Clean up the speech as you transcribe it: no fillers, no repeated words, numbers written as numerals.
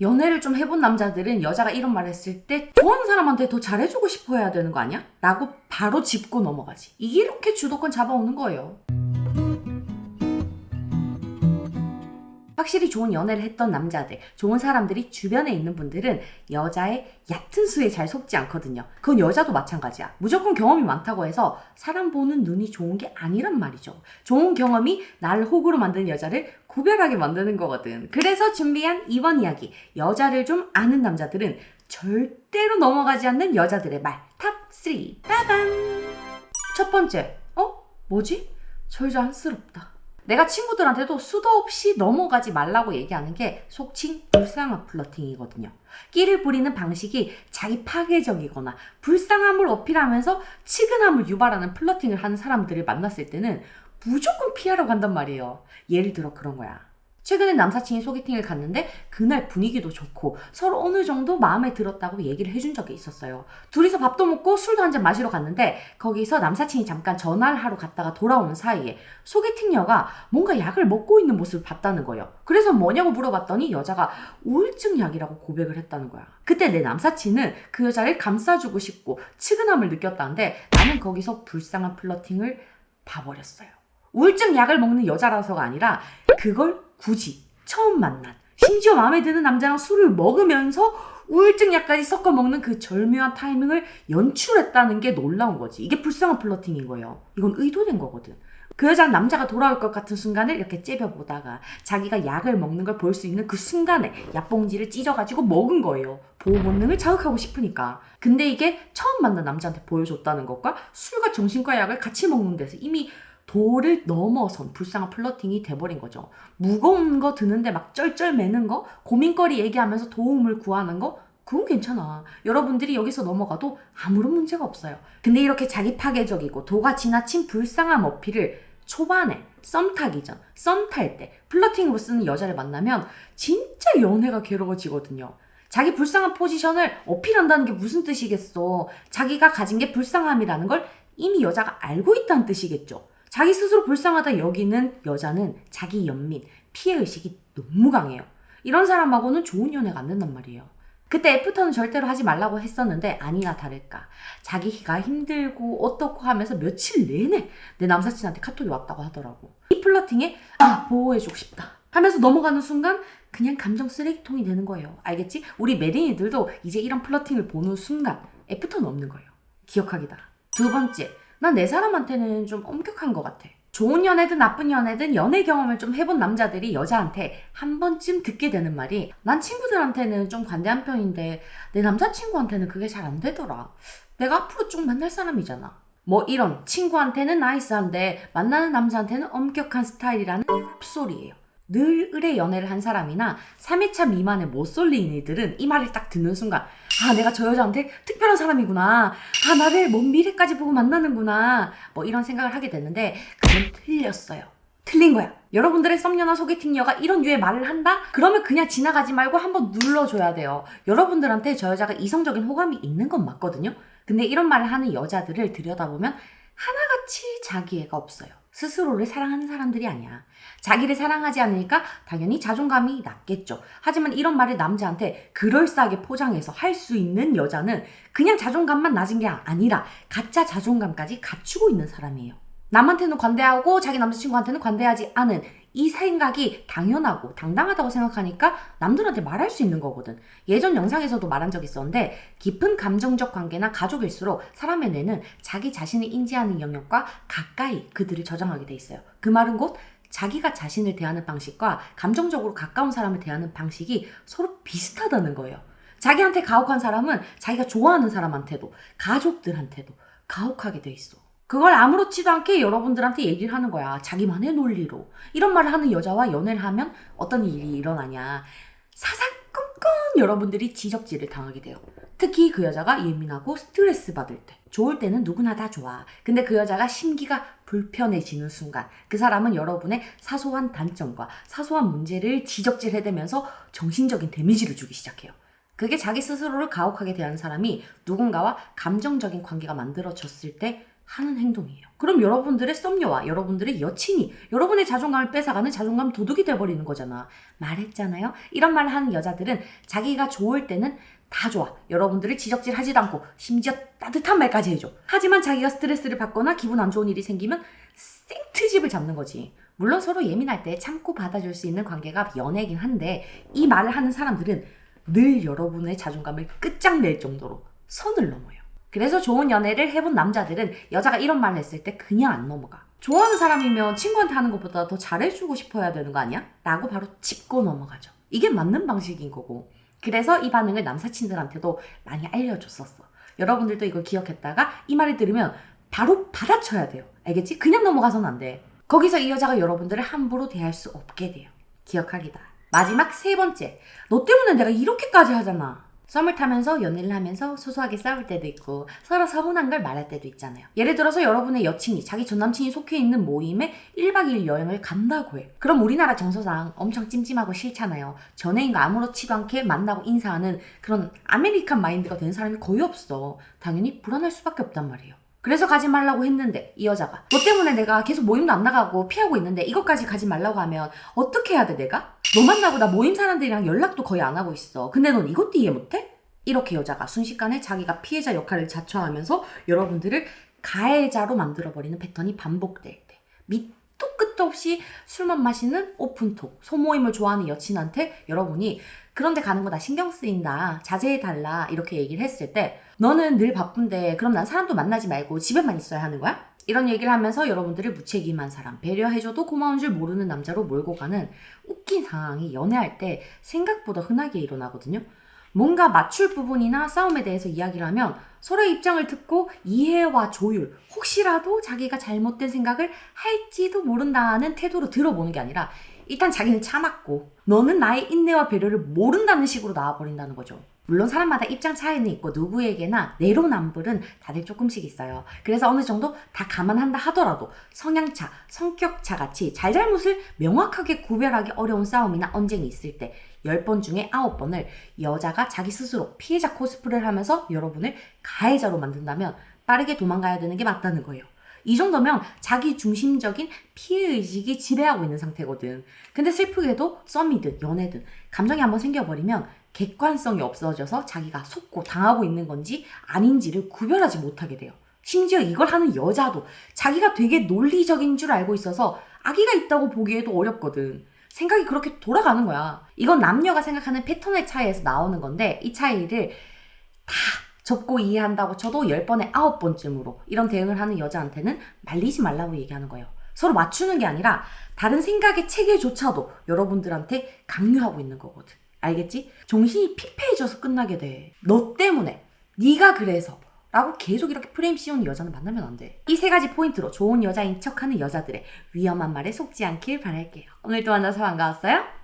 연애를 좀 해본 남자들은 여자가 이런 말을 했을 때 좋아하는 사람한테 더 잘해주고 싶어 해야 되는 거 아니야? 라고 바로 짚고 넘어가지. 이게 이렇게 주도권 잡아오는 거예요. 확실히 좋은 연애를 했던 남자들, 좋은 사람들이 주변에 있는 분들은 여자의 얕은 수에 잘 속지 않거든요. 그건 여자도 마찬가지야. 무조건 경험이 많다고 해서 사람 보는 눈이 좋은 게 아니란 말이죠. 좋은 경험이 나를 호구로 만드는 여자를 구별하게 만드는 거거든. 그래서 준비한 이번 이야기, 여자를 좀 아는 남자들은 절대로 넘어가지 않는 여자들의 말 탑3 빠밤! 첫 번째, 뭐지? 저 여자 안쓰럽다. 내가 친구들한테도 수도 없이 넘어가지 말라고 얘기하는 게 속칭 불쌍한 플러팅이거든요. 끼를 부리는 방식이 자기 파괴적이거나 불쌍함을 어필하면서 치근함을 유발하는 플러팅을 하는 사람들을 만났을 때는 무조건 피하려고 한단 말이에요. 예를 들어 그런 거야. 최근에 남사친이 소개팅을 갔는데 그날 분위기도 좋고 서로 어느 정도 마음에 들었다고 얘기를 해준 적이 있었어요. 둘이서 밥도 먹고 술도 한잔 마시러 갔는데 거기서 남사친이 잠깐 전화를 하러 갔다가 돌아오는 사이에 소개팅녀가 뭔가 약을 먹고 있는 모습을 봤다는 거예요. 그래서 뭐냐고 물어봤더니 여자가 우울증 약이라고 고백을 했다는 거야. 그때 내 남사친은 그 여자를 감싸주고 싶고 치근함을 느꼈다는데 나는 거기서 불쌍한 플러팅을 봐버렸어요. 우울증 약을 먹는 여자라서가 아니라 그걸 굳이 처음 만난 심지어 마음에 드는 남자랑 술을 먹으면서 우울증 약까지 섞어 먹는 그 절묘한 타이밍을 연출했다는 게 놀라운 거지. 이게 불쌍한 플러팅인 거예요. 이건 의도된 거거든. 그 여자는 남자가 돌아올 것 같은 순간을 이렇게 째려보다가 자기가 약을 먹는 걸 볼 수 있는 그 순간에 약봉지를 찢어가지고 먹은 거예요. 보호 본능을 자극하고 싶으니까. 근데 이게 처음 만난 남자한테 보여줬다는 것과 술과 정신과 약을 같이 먹는 데서 이미 도를 넘어선 불쌍한 플러팅이 돼버린 거죠. 무거운 거 드는데 막 쩔쩔매는 거, 고민거리 얘기하면서 도움을 구하는 거, 그건 괜찮아. 여러분들이 여기서 넘어가도 아무런 문제가 없어요. 근데 이렇게 자기 파괴적이고 도가 지나친 불쌍함 어필을 초반에 썸 타기 전, 썸 탈 때 플러팅으로 쓰는 여자를 만나면 진짜 연애가 괴로워지거든요. 자기 불쌍한 포지션을 어필한다는 게 무슨 뜻이겠어. 자기가 가진 게 불쌍함이라는 걸 이미 여자가 알고 있다는 뜻이겠죠. 자기 스스로 불쌍하다 여기는 여자는 자기 연민, 피해의식이 너무 강해요. 이런 사람하고는 좋은 연애가 안 된단 말이에요. 그때 애프터는 절대로 하지 말라고 했었는데 아니나 다를까. 자기가 힘들고 어떻고 하면서 며칠 내내 내 남사친한테 카톡이 왔다고 하더라고. 이 플러팅에 보호해주고 싶다 하면서 넘어가는 순간 그냥 감정 쓰레기통이 되는 거예요. 알겠지? 우리 메린이들도 이제 이런 플러팅을 보는 순간 애프터는 없는 거예요. 기억하기다. 두 번째. 난 내 사람한테는 좀 엄격한 것 같아. 좋은 연애든 나쁜 연애든 연애 경험을 좀 해본 남자들이 여자한테 한 번쯤 듣게 되는 말이 난 친구들한테는 좀 관대한 편인데 내 남자친구한테는 그게 잘 안 되더라. 내가 앞으로 쭉 만날 사람이잖아. 뭐 이런 친구한테는 나이스한데 만나는 남자한테는 엄격한 스타일이라는 쌉소리예요. 늘 의뢰 연애를 한 사람이나 3회차 미만의 못 쏠린 이들은 이 말을 딱 듣는 순간 내가 저 여자한테 특별한 사람이구나. 나를 먼 미래까지 보고 만나는구나. 뭐 이런 생각을 하게 됐는데 그건 틀렸어요. 틀린 거야. 여러분들의 썸녀나 소개팅녀가 이런 류의 말을 한다? 그러면 그냥 지나가지 말고 한번 눌러줘야 돼요. 여러분들한테 저 여자가 이성적인 호감이 있는 건 맞거든요. 근데 이런 말을 하는 여자들을 들여다보면 하나같이 자기애가 없어요. 스스로를 사랑하는 사람들이 아니야. 자기를 사랑하지 않으니까 당연히 자존감이 낮겠죠. 하지만 이런 말을 남자한테 그럴싸하게 포장해서 할 수 있는 여자는 그냥 자존감만 낮은 게 아니라 가짜 자존감까지 갖추고 있는 사람이에요. 남한테는 관대하고 자기 남자친구한테는 관대하지 않은 이 생각이 당연하고 당당하다고 생각하니까 남들한테 말할 수 있는 거거든. 예전 영상에서도 말한 적 있었는데 깊은 감정적 관계나 가족일수록 사람의 뇌는 자기 자신을 인지하는 영역과 가까이 그들을 저장하게 돼 있어요. 그 말은 곧 자기가 자신을 대하는 방식과 감정적으로 가까운 사람을 대하는 방식이 서로 비슷하다는 거예요. 자기한테 가혹한 사람은 자기가 좋아하는 사람한테도 가족들한테도 가혹하게 돼 있어. 그걸 아무렇지도 않게 여러분들한테 얘기를 하는 거야. 자기만의 논리로. 이런 말을 하는 여자와 연애를 하면 어떤 일이 일어나냐. 사사건건 여러분들이 지적질을 당하게 돼요. 특히 그 여자가 예민하고 스트레스 받을 때. 좋을 때는 누구나 다 좋아. 근데 그 여자가 심기가 불편해지는 순간 그 사람은 여러분의 사소한 단점과 사소한 문제를 지적질해대면서 정신적인 데미지를 주기 시작해요. 그게 자기 스스로를 가혹하게 대하는 사람이 누군가와 감정적인 관계가 만들어졌을 때 하는 행동이에요. 그럼 여러분들의 썸녀와 여러분들의 여친이 여러분의 자존감을 뺏어가는 자존감 도둑이 돼버리는 거잖아. 말했잖아요. 이런 말을 하는 여자들은 자기가 좋을 때는 다 좋아. 여러분들을 지적질하지도 않고 심지어 따뜻한 말까지 해줘. 하지만 자기가 스트레스를 받거나 기분 안 좋은 일이 생기면 생트집을 잡는 거지. 물론 서로 예민할 때 참고 받아줄 수 있는 관계가 연애긴 한데 이 말을 하는 사람들은 늘 여러분의 자존감을 끝장낼 정도로 선을 넘어요. 그래서 좋은 연애를 해본 남자들은 여자가 이런 말을 했을 때 그냥 안 넘어가. 좋아하는 사람이면 친구한테 하는 것보다 더 잘해주고 싶어야 되는 거 아니야? 라고 바로 짚고 넘어가죠. 이게 맞는 방식인 거고. 그래서 이 반응을 남사친들한테도 많이 알려줬었어. 여러분들도 이걸 기억했다가 이 말을 들으면 바로 받아쳐야 돼요. 알겠지? 그냥 넘어가서는 안 돼. 거기서 이 여자가 여러분들을 함부로 대할 수 없게 돼요. 기억하기다. 마지막 3번째. 너 때문에 내가 이렇게까지 하잖아. 썸을 타면서 연애를 하면서 소소하게 싸울 때도 있고 서로 서운한 걸 말할 때도 있잖아요. 예를 들어서 여러분의 여친이 자기 전남친이 속해 있는 모임에 1박 2일 여행을 간다고 해. 그럼 우리나라 정서상 엄청 찜찜하고 싫잖아요. 전애인과 아무렇지도 않게 만나고 인사하는 그런 아메리칸 마인드가 된 사람이 거의 없어. 당연히 불안할 수밖에 없단 말이에요. 그래서 가지 말라고 했는데 이 여자가 너 때문에 내가 계속 모임도 안 나가고 피하고 있는데 이것까지 가지 말라고 하면 어떻게 해야 돼 내가? 너 만나고 나 모임 사람들이랑 연락도 거의 안 하고 있어. 근데 넌 이것도 이해 못해? 이렇게 여자가 순식간에 자기가 피해자 역할을 자처하면서 여러분들을 가해자로 만들어버리는 패턴이 반복될 때 밑도 끝도 없이 술만 마시는 오픈톡 소모임을 좋아하는 여친한테 여러분이 그런데 가는 거 나 신경 쓰인다 자제해달라 이렇게 얘기를 했을 때 너는 늘 바쁜데 그럼 난 사람도 만나지 말고 집에만 있어야 하는 거야? 이런 얘기를 하면서 여러분들을 무책임한 사람, 배려해줘도 고마운 줄 모르는 남자로 몰고 가는 웃긴 상황이 연애할 때 생각보다 흔하게 일어나거든요. 뭔가 맞출 부분이나 싸움에 대해서 이야기를 하면 서로의 입장을 듣고 이해와 조율, 혹시라도 자기가 잘못된 생각을 할지도 모른다는 태도로 들어보는 게 아니라 일단 자기는 참았고 너는 나의 인내와 배려를 모른다는 식으로 나와버린다는 거죠. 물론 사람마다 입장 차이는 있고 누구에게나 내로남불은 다들 조금씩 있어요. 그래서 어느 정도 다 감안한다 하더라도 성향차, 성격차 같이 잘잘못을 명확하게 구별하기 어려운 싸움이나 언쟁이 있을 때 10번 중에 9번을 여자가 자기 스스로 피해자 코스프레를 하면서 여러분을 가해자로 만든다면 빠르게 도망가야 되는 게 맞다는 거예요. 이 정도면 자기 중심적인 피해의식이 지배하고 있는 상태거든. 근데 슬프게도 썸이든 연애든 감정이 한번 생겨버리면 객관성이 없어져서 자기가 속고 당하고 있는 건지 아닌지를 구별하지 못하게 돼요. 심지어 이걸 하는 여자도 자기가 되게 논리적인 줄 알고 있어서 악의가 있다고 보기에도 어렵거든. 생각이 그렇게 돌아가는 거야. 이건 남녀가 생각하는 패턴의 차이에서 나오는 건데 이 차이를 다 접고 이해한다고 쳐도 10번에 9번쯤으로 이런 대응을 하는 여자한테는 말리지 말라고 얘기하는 거예요. 서로 맞추는 게 아니라 다른 생각의 체계조차도 여러분들한테 강요하고 있는 거거든. 알겠지? 정신이 피폐해져서 끝나게 돼. 너 때문에, 네가 그래서 라고 계속 이렇게 프레임 씌우는 여자는 만나면 안 돼. 이 3가지 포인트로 좋은 여자인 척하는 여자들의 위험한 말에 속지 않길 바랄게요. 오늘도 만나서 반가웠어요.